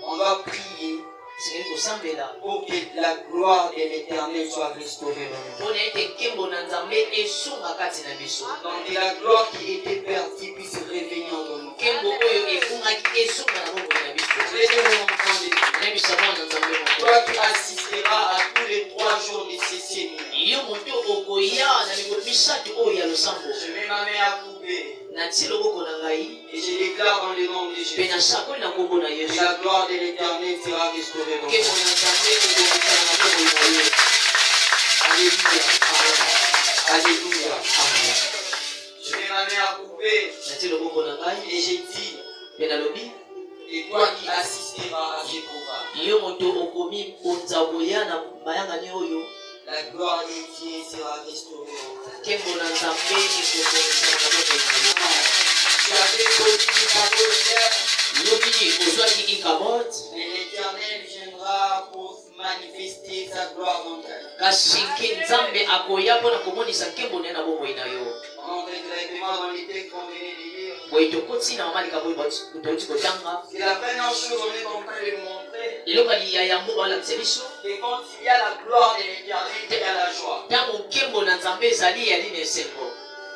On va prier pour que la gloire de l'Éternel soit restaurée dans nous. Donc la gloire qui était perdue puisse revenir dans nous. Toi qui assisteras à tous les 3 jours de ces séries. Je mets ma main à couper. Et je déclare dans le nom de Jésus. La gloire de l'Éternel sera restaurée dans nous. Alléluia. Alléluia. Je mets ma main à couper. Et j'ai dit. Et toi qui assisteras à ce programme. La gloire de Dieu sera restaurée. Tu avais connu une caboche, mais l'Éternel viendra pour manifester sa gloire dans ta vie. On entre directement dans les textes qu'on venait de lire. C'est la première chose qu'on est en train de montrer. Que quand il y a la gloire de l'Éternel, il y a la joie.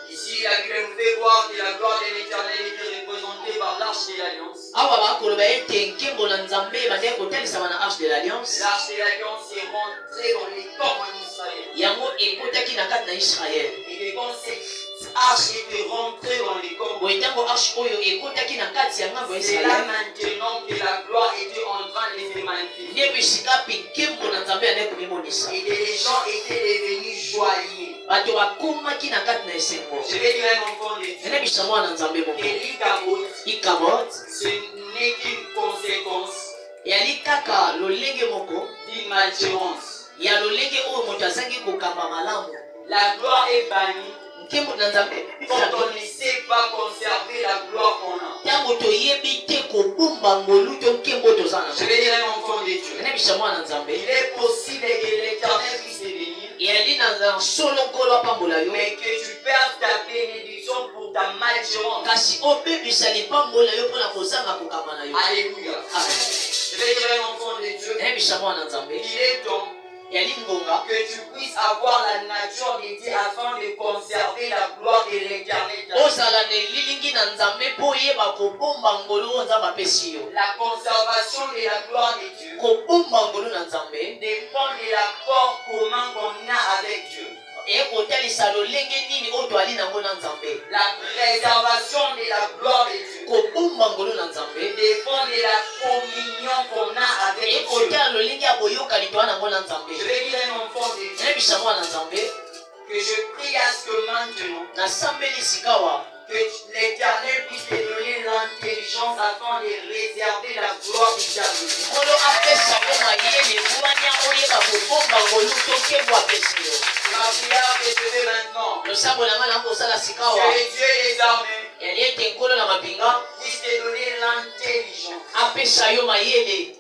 Ici, la Bible nous fait voir que la gloire de l'Éternel était représentée par l'arche de l'Alliance. L'arche de l'Alliance est rentrée dans les corps d'Israël. Et quand cette arche était rentrée dans les corps, c'est là maintenant que la gloire était en train de se manifester. Et les gens étaient devenus joyeux. Je vais dire un enfant de Dieu. Et l'Ikabot, ce n'est qu'une conséquence d'une malgérance. La gloire est bannie quand on ne sait pas conserver la gloire qu'on a. Je vais dire un enfant de Dieu. Il est possible que l'Éternel puisse venir, mais que tu perds ta bénédiction pour ta malgérance. Alléluia. Je vais dire un enfant de Dieu. Il est temps que tu puisses avoir la nature de Dieu afin de conserver la gloire de l'Éternel. La conservation de la gloire de Dieu dépend de l'accord commun qu'on a avec Dieu. La préservation de la gloire de Dieu dépend de la communion qu'on a avec Dieu. Je vais dire un enfant de Dieu que je prie à ce que maintenant que l'Éternel puisse te donner l'intelligence afin de réserver la gloire de ta vie. Ma prière que je fais maintenant, que Dieu des armées puisse te donner l'intelligence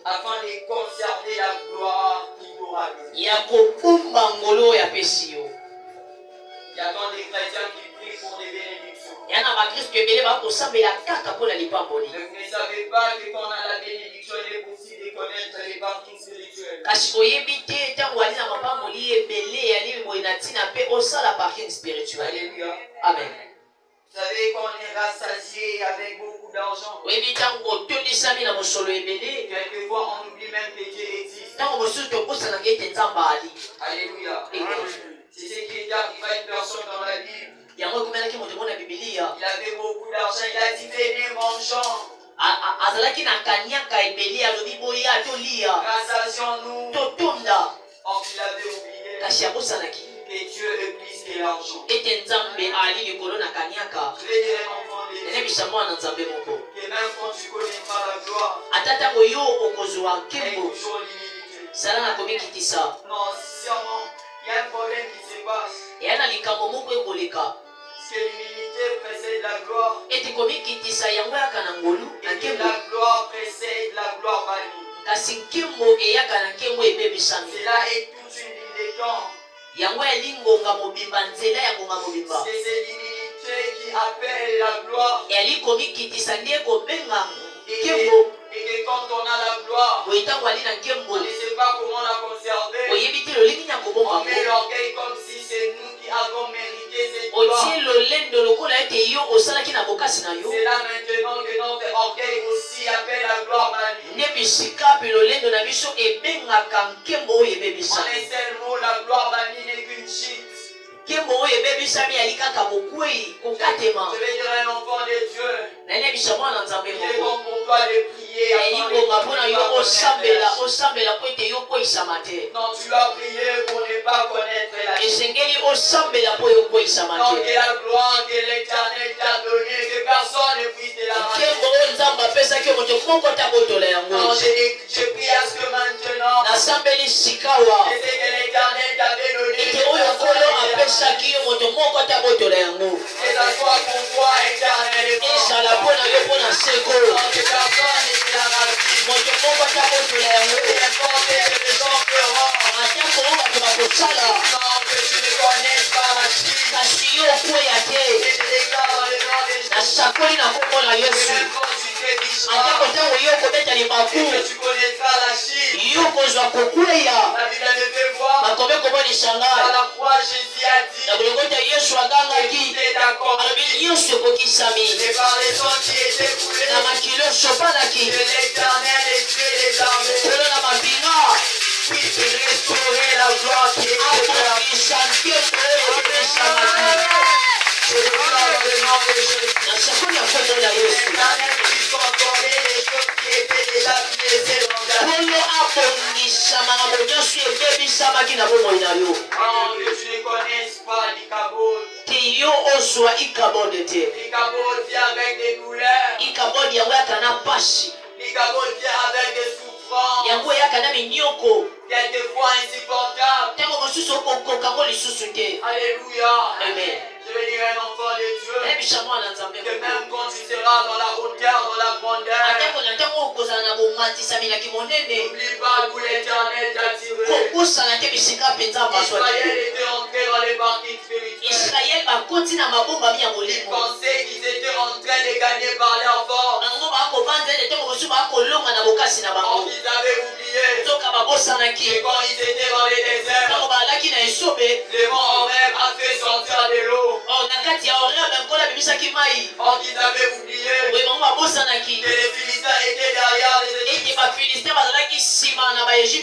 afin de conserver la gloire qui t'aura donnée. Il y a tant de chrétiens qui prient pour des bénédictions. Vous ne savez pas que quand on a la bénédiction, il est possible de connaître les parties spirituelles. Alléluia. Amen. Vous savez qu'on est rassasié avec beaucoup d'argent. Quelquefois on oublie même que Dieu existe. Alléluia. C'est ce qui est arrivé à une personne dans la Bible. Il avait beaucoup d'argent. Il a dit venez mangeons. Rassasions-nous. Or il avait oublié que Dieu est plus que l'argent. Je vais dire un enfant de Dieu que même quand tu connais pas la gloire, elle est toujours l'humilité. Non, sincèrement, il y a un problème qui se passe. Parce que l'humilité précède la gloire. Et que la gloire précède la gloire bannie. Cela est toute une ligne de temps. C'est cette humilité qui appelle la gloire. Et ne sait pas comment la conserver. On met l'orgueil comme si c'est nous qui avons mérité cette gloire. C'est là maintenant que notre orgueil aussi appelle la gloire bannie. En un seul mot, la gloire bannie n'est qu'une cheat. Je vais dire un enfant de Dieu. Il est bon pour toi de prier. Non, tu dois prier pour ne pas connaître la vie. Donc que la gloire que l'Éternel t'a donnée, que personne ne puisse te la rater. Non, je prie à ce que maintenant, je sais que l'Éternel t'avait donné. Que ça soit pour toi, Éternel. Que personne ne te la raté. N'importe que les gens feront. Non, que tu ne connaisses pas la Chine. Et je déclare dans le nom de Jésus. Que même quand tu t'édicheras, et que tu connaîtras la Chine. La Bible me fait voir. Dans la croix, Jésus a dit. Tout est accompli. Et par les sangs qui étaient coulés, que l'Éternel et Dieu les armées puisse restaurer la gloire qui est dans la je déclare dans le nom de Jésus. L'Éternel puisse contrôler les choses qui étaient déjà blessées dans ta vie. Oh, que tu ne connaisses pas l'Ikabod. L'Ikabod vient avec des douleurs. L'Ikabod vient avec des souffrances. Quelquefois insupportables. Alléluia. Amen. Je vais dire un enfant de Dieu. Que même quand tu seras dans la hauteur, dans la grandeur, n'oublie pas d'où l'Éternel t'a tiré. Israël était entré dans les parties spirituelles. Ils pensaient qu'ils étaient en train de gagner par leur force. Or ils avaient oublié que quand ils étaient dans les déserts, le vent Horeb a fait sortir de l'eau. Or ils avaient oublié que les Philistins étaient derrière les Égyptiens.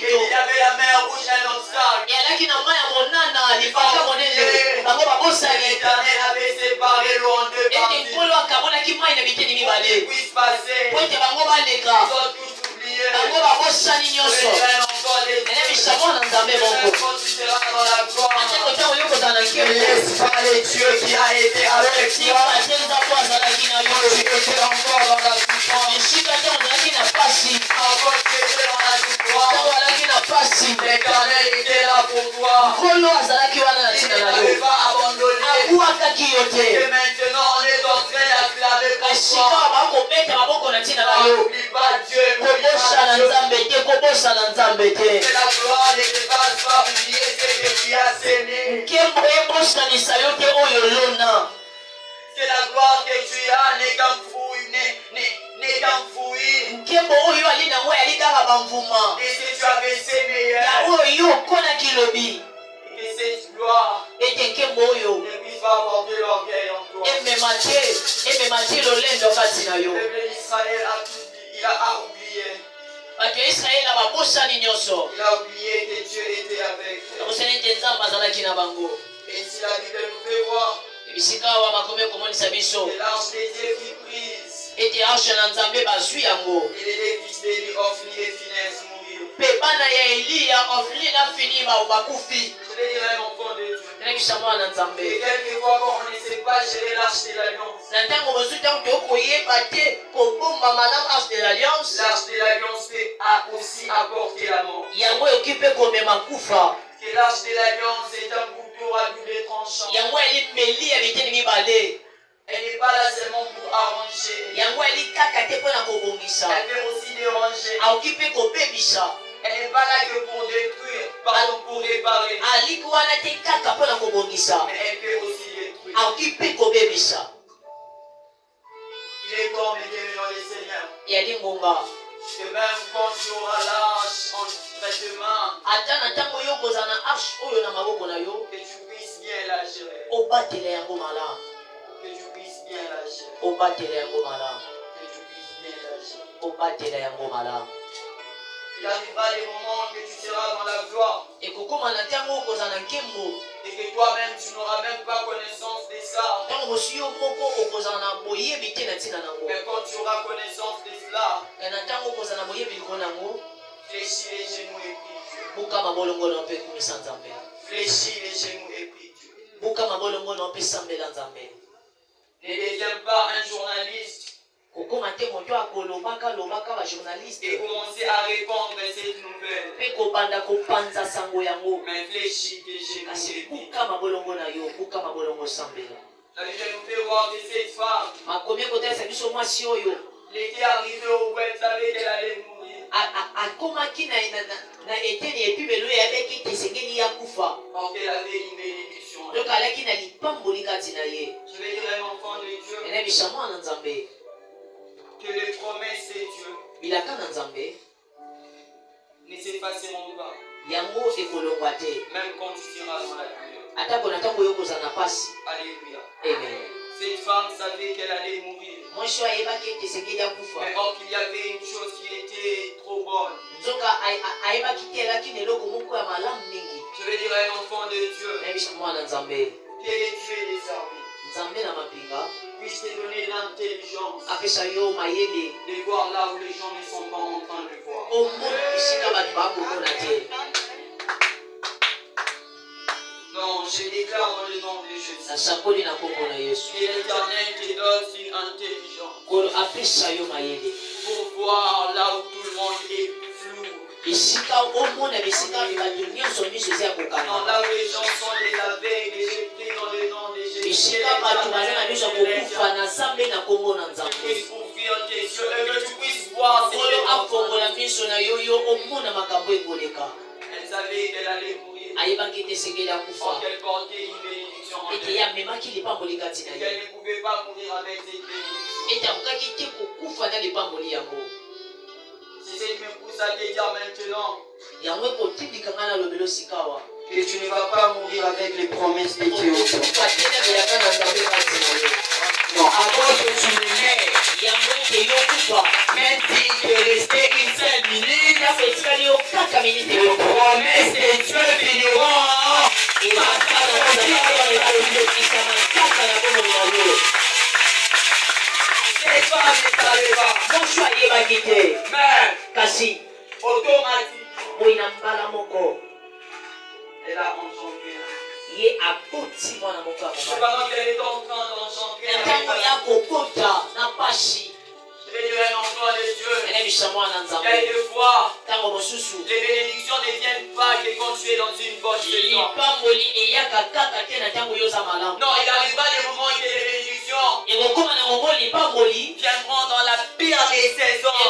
Et il y avait la mer rouge, un obstacle. L'Éternel avait séparé l'eau en deux parties pour qu'ils puissent passer. Ils ont tous oublié. Un enfant de Dieu. Quand tu seras dans la gloire, ne laisse pas les dieux qui a été avec toi. Quand tu étais encore dans la souffrance, encore tu étais dans la souffrance, l'Éternel était là pour toi. Il ne t'avait pas abandonné. Et maintenant on est en train d'acclamer pour toi. N'oublie pas Dieu, n'oublie pas Dieu. Que la gloire ne te fasse pas oublier ce que tu as sémé. Que la gloire que tu as n'est qu'un fruit, n'est qu'un fruit. Et si tu avais sémé hier, que cette gloire ne puisse pas porter l'orgueil en toi. Le peuple d'Israël il a oublié. Il a oublié que Dieu était avec eux. Et si la Bible nous fait voir que l'arche des dieux fut prise, et les deux fils d'Élie, Ophni et Phinehas mourirent. Je vais dire un enfant de Dieu. Et quelquefois quand on ne sait pas gérer l'arche de l'alliance, l'arche de l'alliance peut aussi apporter la mort. Que l'arche de l'alliance est un couteau à double tranchant. Elle n'est pas là seulement pour arranger. Elle peut aussi déranger. Elle n'est pas là que pour détruire, pardon, pour réparer. Mais elle peut aussi détruire. Il est temps, mes bien-aimés dans le Seigneur, Que même quand tu auras l'arche entre tes mains, que tu puisses bien la gérer. Que tu puisses bien la gérer. Que tu puisses bien la gérer. Il arrivera des moments que tu seras dans la gloire. Et que toi-même, tu n'auras même pas connaissance de ça. Mais quand tu auras connaissance de cela, fléchis les genoux et prie Dieu. Fléchis les genoux et prie Dieu. Ne deviens pas un journaliste et commencer à répandre cette nouvelle. Mais fléchis tes genoux et prie. La Bible nous fait voir que cette femme, elle était arrivée au bout, elle savait qu'elle allait mourir. Parce qu'elle avait une bénédiction. Je vais dire un enfant de Dieu que les promesses de Dieu ne s'effaceront pas. Même quand tu seras dans la douleur. Alléluia. Amen. Cette femme savait qu'elle allait mourir. Mais or qu'il y avait une chose qui était trop bonne. Je vais dire à un enfant de Dieu que les dieux des armées puissent te donner l'intelligence de voir là où les gens ne sont pas en train de voir. Non, je déclare dans le nom de Jésus que l'Éternel te donne une intelligence pour voir là où tout le monde est flou. Non, là où les gens sont des aveugles, je prie dans le nom de Jésus. Que tu puisses ouvrir tes yeux et que tu puisses voir ce qu'elle est en train de faire. Elle savait qu'elle allait mourir. Or qu'elle portait une bénédiction en elle. Et qu'elle ne pouvait pas mourir avec cette bénédiction. C'est ce qui me pousse à te dire maintenant que tu ne vas pas mourir avec les promesses de Dieu. Non, à cause que tu me mets, même s'il te restait une seule minute, les promesses de Dieu finiront. Cette femme ne savait pas. Mais automatiquement, elle a enchanté. Pendant qu'elle est en train d'enchanter, je vais dire un enfant de Dieu. Quelquefois, les bénédictions ne viennent pas que quand tu es dans une bonne saison. Non, il arrivera des moments que les bénédictions viendront dans la pire des saisons.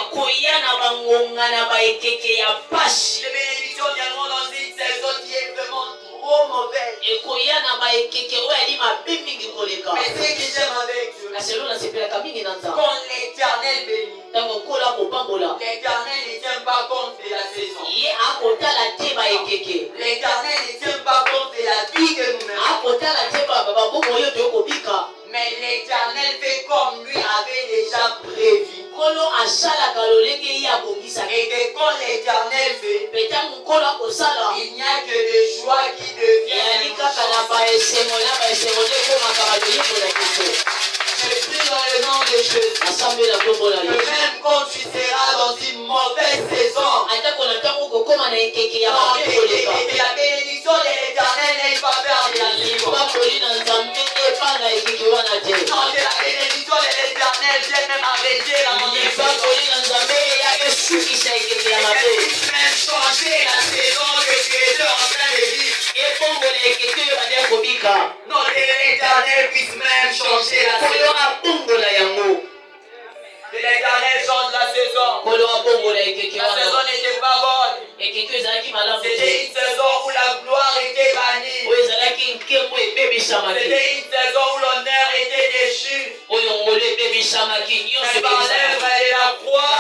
Les bénédictions viendront dans une saison qui est vraiment trop mauvaise. Mais ce que j'aime avec Dieu, quand l'Éternel bénit, l'Éternel ne tient pas compte de la saison. L'Éternel ne tient pas compte de la vie que nous menons. Mais l'Éternel fait comme lui avait déjà prévu. Et que quand l'Éternel fait, il n'y a que des joies qui deviennent. Je prie dans le nom de Jésus. Que même quand tu seras dans une mauvaise saison, que la bénédiction de l'Éternel n'ait pas peur de la vie. Non, que la bénédiction de l'Éternel vienne même arrêter la malédiction. Et qu'elle puisse même changer la saison que tu étais en train de vivre. Non, que l'Éternel puisse même changer la saison. Que l'Éternel change la saison. La saison n'était pas bonne. C'était une saison où la gloire était bannie. C'était une saison où l'honneur était déchu. Mais par l'œuvre de la croix,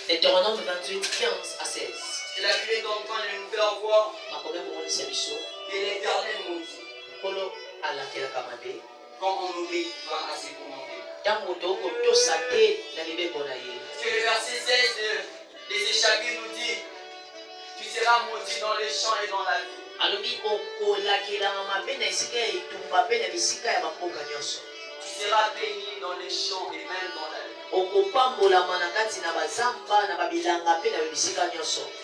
Deutéronome 28, 15 à 16. Et la Bible est en train de nous faire voir que l'Éternel nous dit quand on n'obéit pas à ses commandements. Que le verset 16 des Échappés nous dit tu seras maudit dans les champs et dans la vie. Tu seras béni dans les champs et même dans la vie.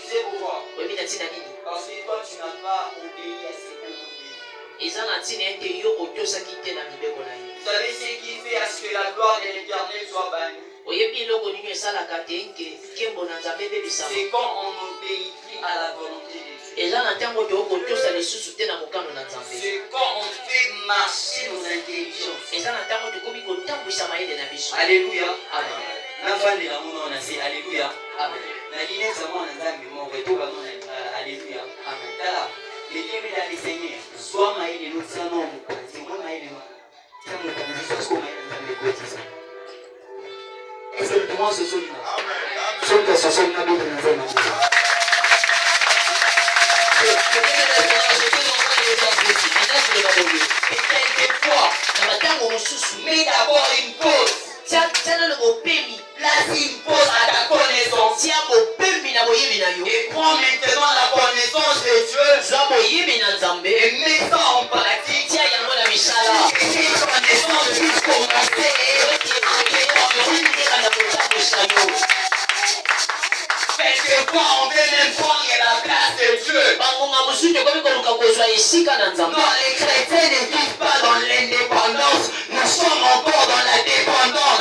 Tu sais pourquoi? Parce que toi tu n'as pas obéi à ses commandements. Vous savez ce qui fait à ce que la gloire de l'Éternel soit bannie? C'est quand on n'obéit plus à la volonté de Dieu. C'est quand on fait marcher nos intelligences. Alléluia. Amen. Alléluia. Amen. Alléluia. Amen. Les dieux de la Seigneur, soit maïle nous tiens c'est moi maïle est-ce que tout le monde se souvient? Amen. Quelquefois, mets d'abord une pause. Place une pause à ta connaissance. Et prends maintenant la connaissance de Dieu. Et mets ça en pratique. Et cette connaissance puisse commencer quelquefois on veut même prendre la place de Dieu. Non, les chrétiens ne vivent pas dans l'indépendance. Nous sommes encore dans la dépendance.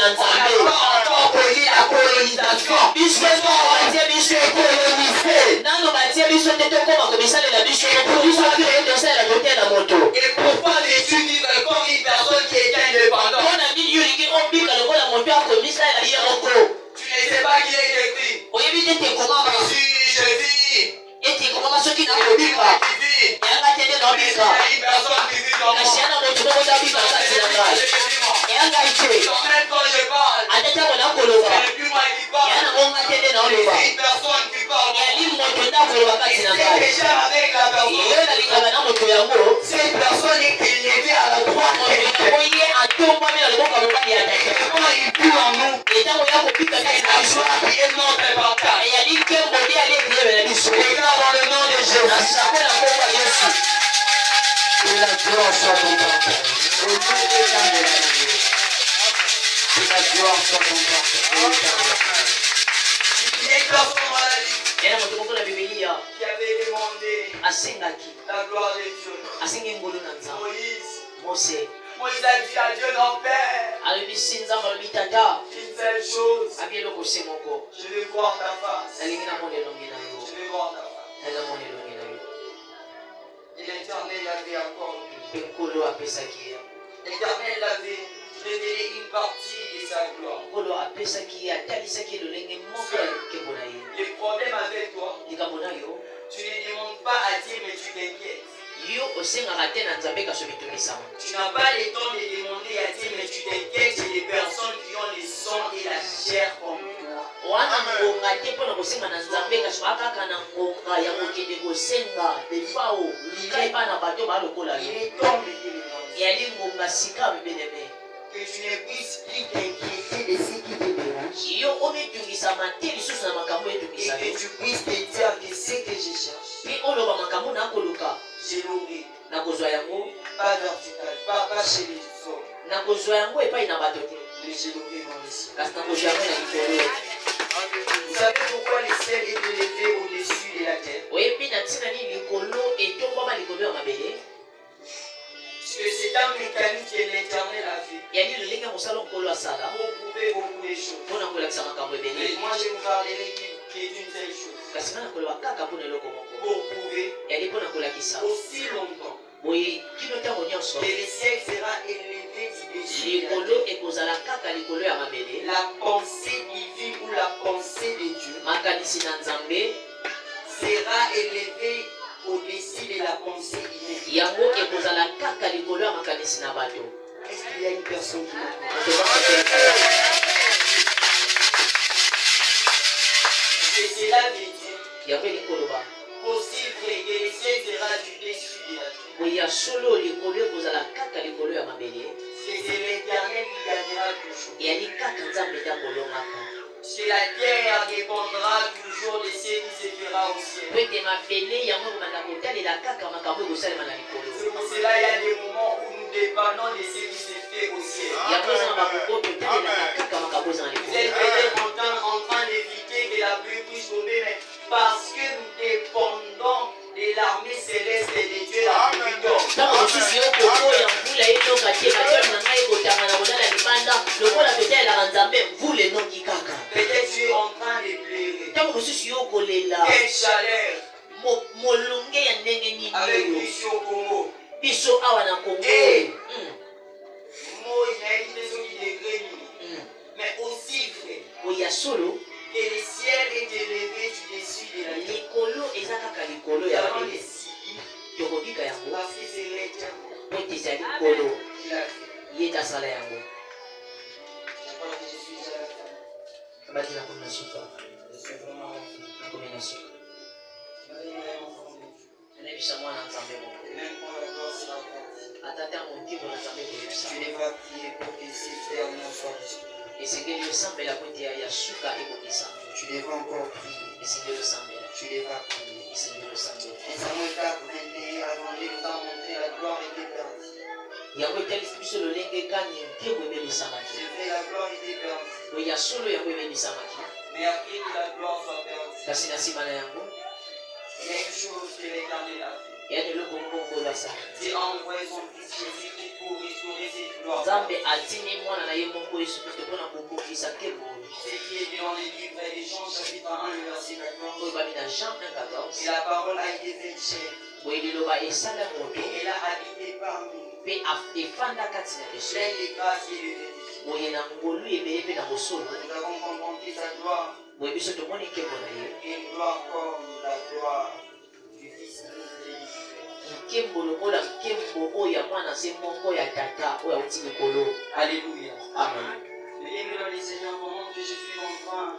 On n'a pas encore connu la colonisation. Nous sommes colonisés. Et pourquoi veux-tu vivre comme une personne qui est indépendante? Tu ne sais pas qui est écrit. Si je vis, et qui vit, une personne qui vit dans moi. Quand même quand je parle, c'est plus moi qui parle. C'est une personne qui parle. Et c'est déjà avec la personne. Cette personne est élevée à la droite. Quand il pue en nous, c'est la joie qui est notre partage. Regarde dans le nom de Jésus. Que la gloire soit ton partage. Que la gloire soit ton partage. Les personnes maladies qui avaient demandé la gloire de Dieu. Moïse a dit à Dieu non Père, une seule chose, je vais voir ta face. Je vais voir ta face. Et l'Éternel avait accordé. L'Éternel avait révélé une partie de sa gloire. Le problème avec toi, tu ne demandes pas à Dieu mais tu t'inquiètes. Tu n'as pas le temps de demander à Dieu mais tu t'inquiètes chez les personnes qui ont le sang et la chair comme toi. Il est temps de que tu ne puisses plus t'inquiéter de ce qui te dérange. Et que tu puisses te dire que ce que je cherche, je l'aurai. Pas vertical, pas chez les autres. Mais je l'aurai dans le ciel. Vous savez pourquoi le ciel est élevé au-dessus de la terre? Parce que c'est un mécanisme que l'Éternel a fait pour prouver beaucoup de choses. Mais moi je vous parlerai d'une seule chose. Pour prouver aussi longtemps boye kino ntango nyonso que le ciel sera élevé du dessus de la likolo terre. ekozala kaka likolo ya mabele. La pensée divine ou la pensée de Dieu Makanisi na Nzambe sera élevée au-dessus de la pensée humaine. yango ekozala kaka likolo ya makanisi na bato. Est-ce qu'il y a une personne qui m'entend? Et cela veut dire yango elikoloba possible que le ciel sera du dessus de la terre. boye ya solo likolo ekozala kaka likolo ya mabele. C'est l'Éternel qui gagnera toujours. eyali kaka Nzambe nde akolongaka. C'est la terre dépendra toujours de ce qui se fera au ciel. po ete mabele yango ekomanda kotalela kaka makambo ekosalema na likolo. C'est pour cela qu'il y a des moments où nous dépendons de ce qui se fait au ciel. yango eza na bakoko totalelaka kaka makambo eza na Vous likolo. êtes peut-être en train d'éviter que la pluie puisse tomber, mais parce que nous dépendons de l'armée céleste et de Dieu, la pluie tombe. ntango mosusu yo kokoya mvula etoka te batole na ngai ekotanga na kolala libanda lokola totalelaka Nzambe mvula enoki kaka. Peut-être tu es en train de pleurer. ntango mosusu yo kolela Quelle chaleur molunge ya ndenge nini avec oyo ici au Congo. biso awa na Kongo. Moi, il y a une maison qui dégrée. Mais aussi vrai oya solo que le ciel est élevé du dessus de la terre. likolo eza kaka likolo Nous ya allons mabele les signer tokobika yango parce que c'est l'Éternel po ete eza likolo qui l'a fait. ye nde asala yango. Je crois que je suis déjà à la fin. abati nakomi na suka Je suis vraiment à la fin. nakomi na suka Marie-Marie, enfant de Dieu. nayebisa mwana Nzambe moko Même quand la gloire sera grande, ata ntango nkimbo na Nzambe koyebisa tu devras prier pour que ces termes soient respectés. esengeli osambela po ete ya suka ekokisa. Tu devras encore prier. esengeli osambela Tu devras prier. esengeli osambela En Samuel 4, 21, Adonai nous a montré la gloire était perdue. yango etalisi biso lolenge kani nkembo ebebisamaki. C'est vrai, la gloire était perdue. oya solo yango ebebisamaki Mais après que la gloire soit perdue, kasi na nsima na yango il y a une chose que l'Éternel a fait. yani eloko moko basala Dieu a envoyé son fils Jésus-Christ pour restaurer cette gloire. Nzambe atindi mwana na ye moko Yesu Kristo mpona kobongisa nkembo oyo. Ce qui est dans le livre de Jean chapitre 1, le verset 14. oyo bami na Jean Et 1:14 la parole a été faite chair. boye liloba esala moto Et elle a habité parmi nous. mpe efanda kati na biso Pleine de grâce et de vérité. boye na ngolu ebele mpe na bosolo Nous avons contemplé sa gloire. boye biso tomoni nkembo na ye Et une gloire comme la gloire du Fils unique de Dieu. nkembo lokola nkembo oyo ya mwana se moko ya tata oyo auti likolo. Alléluia. Amen. Bien-aimé dans le Seigneur, pendant que je suis en train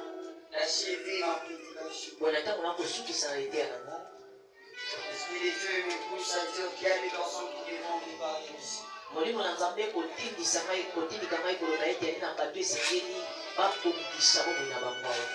d'achever ma prédication, boye na ntango nakosukisa na eteya na ngai l'Esprit de Dieu me pousse à dire qu'il y a des personnes qui devront préparer ici. molimo na Nzambe kotindika ngai koloba ete yali na bato esengeli babongisa bomoi na bango awa.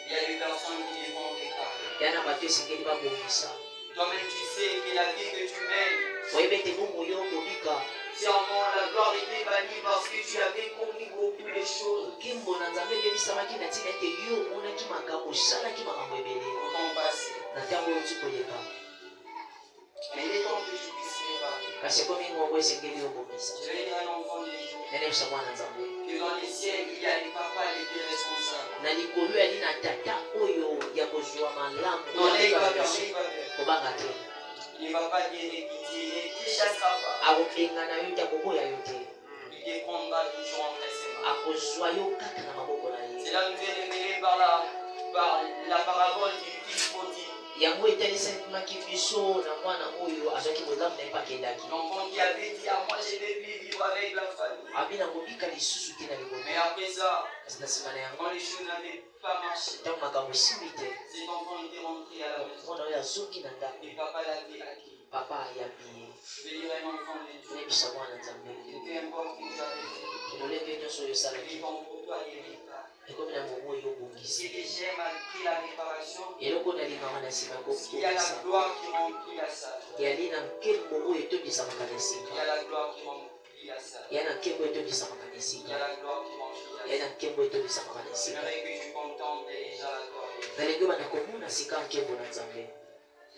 Il y a des personnes qui devront préparer. ya na bato esengeli babongisa. Toi-même, tu sais que la vie que tu mènes, oyebi ete bomoi yo kobika sûrement la gloire était bannie parce que tu avais commis beaucoup de choses nkembo na Nzambe ebebisamaki na ntina ete yo omonaki makambo osalaki makambo ebele au temps passé. na ntango oyo oti koleka. Mais il est temps que tu puisses préparer. kasi ekomi ngongo esengeli obongisa. Je vais dire à l'enfant de Dieu nanebisa mwana Nzambe que dans les ciels, il y a les papas les plus responsables. na likolo yali na tata oyo ya kozwa malamu Non, les ya papas, biso les papas. kobanga te Il ne va pas dire équité, il ne te chassera pas. akopengana yo te akoboya yo te Il te prendra toujours entre ses mains. akozwa yo kaka na maboko na ye. C'est là que nous sommes mêlés par la parabole du fils prodigue. yango etalisamaki biso na mwana oyo azwaki bolamu na ye pakendaki L'enfant qui avait dit à moi, je ne vais plus vivre avec la famille. abi na kobika lisusu te na likolo. Mais après ça, kasi na nsima na yango quand les choses n'avaient pas marché, ntango makambo esimbi te cet enfant était rentré à la maison. mwana oyo azongi na ndako Et papa l'avait acquis. papa ayabi ye. Je vais dire à un enfant de Dieu, nayebisa mwana Nzambe peu importe qui nous avait fait, elolenge nyonso oyo il osalaki est temps pour toi de réparer. ekomi na momo oyo Si obongisi les j'aime à pris la réparation, eloko nalingaka na nsima ya il y a la kobongisa gloire qui remplit la salle. yali na nkembo oyo etondisaka na Il y esika a la gloire qui remplit la salle. ya na nkembo etondisaka na Il y a esika la gloire qui remplit la ya na salle. nkembo etondisaka na esika. J'aimerais que tu contemples déjà la gloire de Dieu. nalingi bana komona sika nkembo na Nzambe.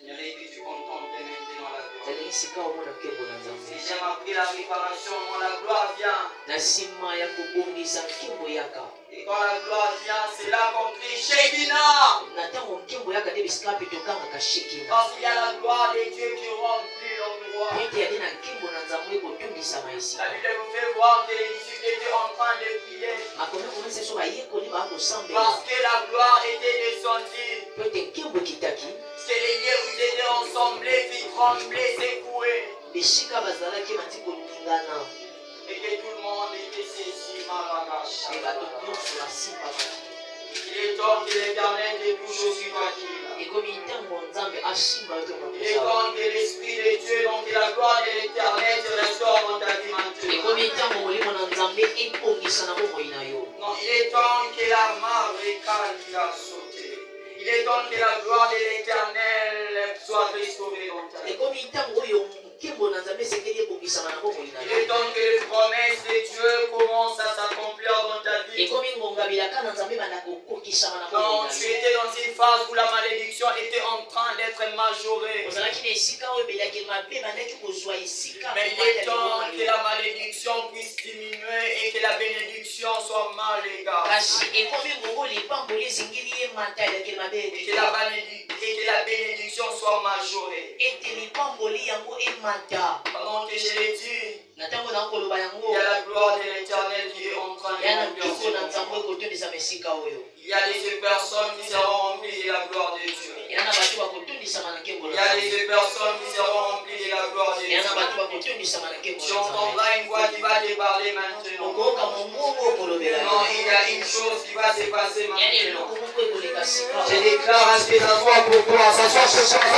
J'aimerais que tu contemples maintenant la gloire. nalingi sika omona nkembo na Si Nzambe. j'aime après la réparation, quand la gloire vient, na nsima ya kobongisa nkembo yaka et quand la gloire vient, c'est là qu'on crie Shekinah. na ntango nkembo yaka nde bisika mpe tokangaka shekina Parce qu'il y a la gloire de Dieu qui remplit l'endroit. ete Parce que la gloire était descendue. C'est les lieux où ils étaient ensemblés, puis tremblés, secoués. Et que tout le monde était saisi. Il est temps que l'Éternel débouche aussi toi qui es là. Il est temps que l'Esprit de Dieu, donc que la gloire de l'Éternel se restaure dans ta vie maintenant. Non, il est temps que la marbre a sauté. Il est temps que la gloire de l'Éternel soit restaurée dans ta vie. Il est temps que les promesses de Dieu commencent à s'accomplir dans ta vie. Quand tu étais dans une phase où la malédiction était en train d'être majorée. Mais il est temps que la malédiction puisse diminuer et que la bénédiction soit mal égale. Et que la bénédiction soit majorée. Pendant que je l'ai dit, il y a la gloire de l'Éternel qui est en train de remplir. Il y a des personnes qui seront remplies de la gloire de Dieu. Il y a des personnes qui seront remplies de la gloire de Dieu. Tu entendras une voix qui va te parler maintenant. Non, il y a une chose qui va se passer maintenant. Je déclare à ce que ça soit pour toi, ça soit pour toi.